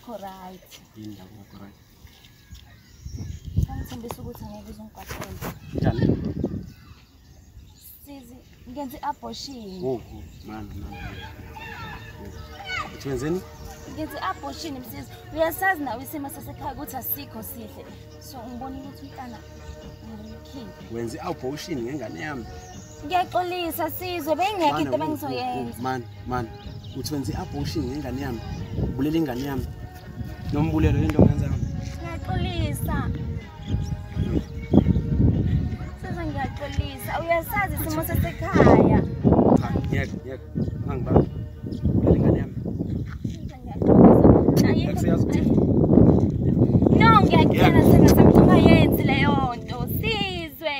ayikho right. Yini la ngakho right? Ngithembisa ukuthi angeke uzongigaqela. Njani? Sizi, ngenze abortion. Oh, man. Uthwenzeni? Ngenze abortion msisi. Uyasazi nawe isimo sasekhaya ukuthi asikho sihle. So ngibona ukuthi umntana ngimkhiphe. Wenze abortion ngengane yami. Ngiyaxolisa Sizwe, bengekho into bengizoyenza. Man. Utwenze abortion ngengane yami. Ubulele ingane yami. Nombulelo into ongenza. Ngiyaxolisa. Sizwe ngiyaxolisa. Uyasazi isimo sasekhaya. Cha, ngiyeke. Angibamba. Ubulele ingane yami. Akusiyazi ukuthi. No, ngiyakutshela sengasemthi ungayenzi leyo nto. Sizwe.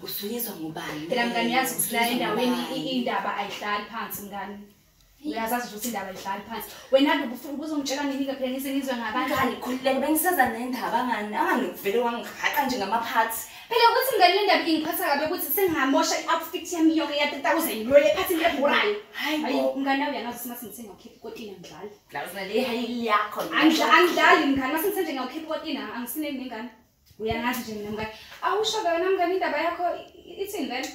Usuyizwa ngubani? Phela mngani yazi usila endaweni indaba ayihlali phansi mngani. Uyazazi ukuthi indaba ayihlali phansi. Wena nje ufuna ukuzongitshela nini phela ngisengizwe ngabantu. Ngani khululeke bengisaza nendaba angangivele wangihaqa nje ngama-parts. Phela ukuthi mngani le ndaba ingiphatha kabi ukuthi sengamosha i-outfit yami yonke ya-3000 lo ephathini lebhurayo. Hayi mngani nawe uyangazi ukuthi mase ngisengakhipha ikotini ngidlala. Lawuzina le hayili yakho. Angidlali mngani mase ngithe nje ngawukhipha ikotini angisineni nengane. Uyangazi nje mina mngani. Awusho wena mngani indaba yakho ithini vele?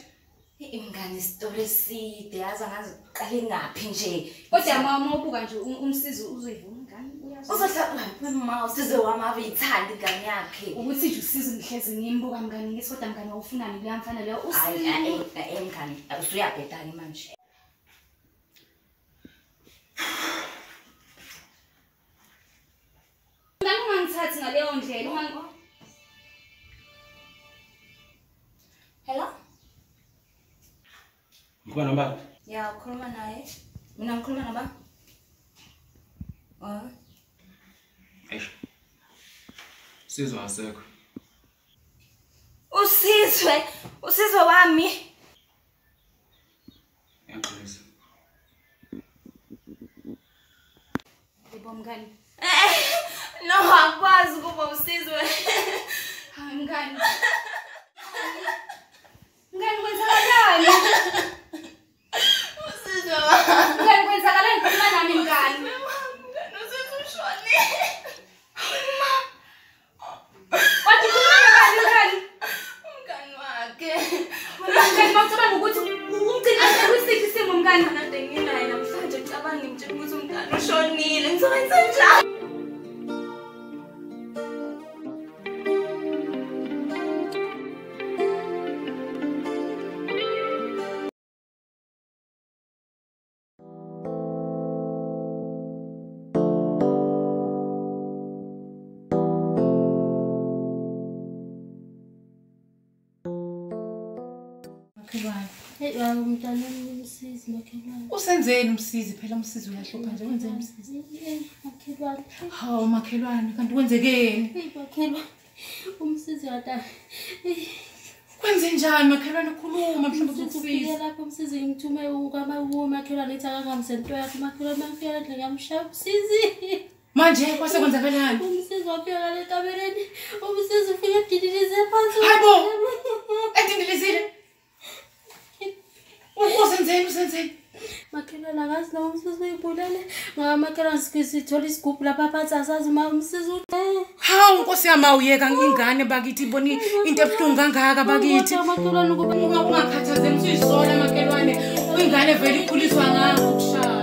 Mngani isitori eside yazi angazi uqale ngaphi nje. Kodwa mama ubuka nje umsizi uzoyivuma mngani uyazi. Uzohlala ma usize wami abeyithanda ingane yakhe. Ukuthi nje usizi ngihlezi ngimbuka mngani ngithi kodwa mngani awufunani kuya mfana leyo usizi. Mngani usuyabhedana manje. Mngani ungangithathi ngaleyo ndlela Hello? Ngikho namba? Ya ukhuluma naye. Mina ngikhuluma naba? Eish. Sizwe asekho. Usizwe wami. Ngiyaqolisa. Yebo mngani. No akwazi kuba usizwe. Hayi mngani. Mngani makhelwane. Hey, umntana umsizi makhelwane. Usenzeni umsizi phela umsizi uyahlupha nje wenzeni umsizi? Makhelwane. Hawu makhelwane kanti kwenzekeni? Hey makhelwane. Umsizi wata. Kwenze njani makhelwane khuluma mhlawumbe Ngifike lapho umsizi ngithume makhelwane ethi akahambe into yakhe makhelwane mangifika endlini ngiyamshaya umsizi. Manje kwase kwenzakalani? Umsizi wafika le kamereni. Umsizi ufike edidilize phansi. Hayibo. Edidilizile. Usenzeni? Makhelwane akazi noma umsizi uyibulele. Ngamakhelwane sithola isigubhu lapha phansi asazi uma umsizi Hawu Nkosi yami awuyeka ingane bakithi iboni into ebuhlungu kangaka bakithi. makhelwane Ungakhathazeki usizola makhelwane. Ingane vele ikhuliswa ngakho kushaya.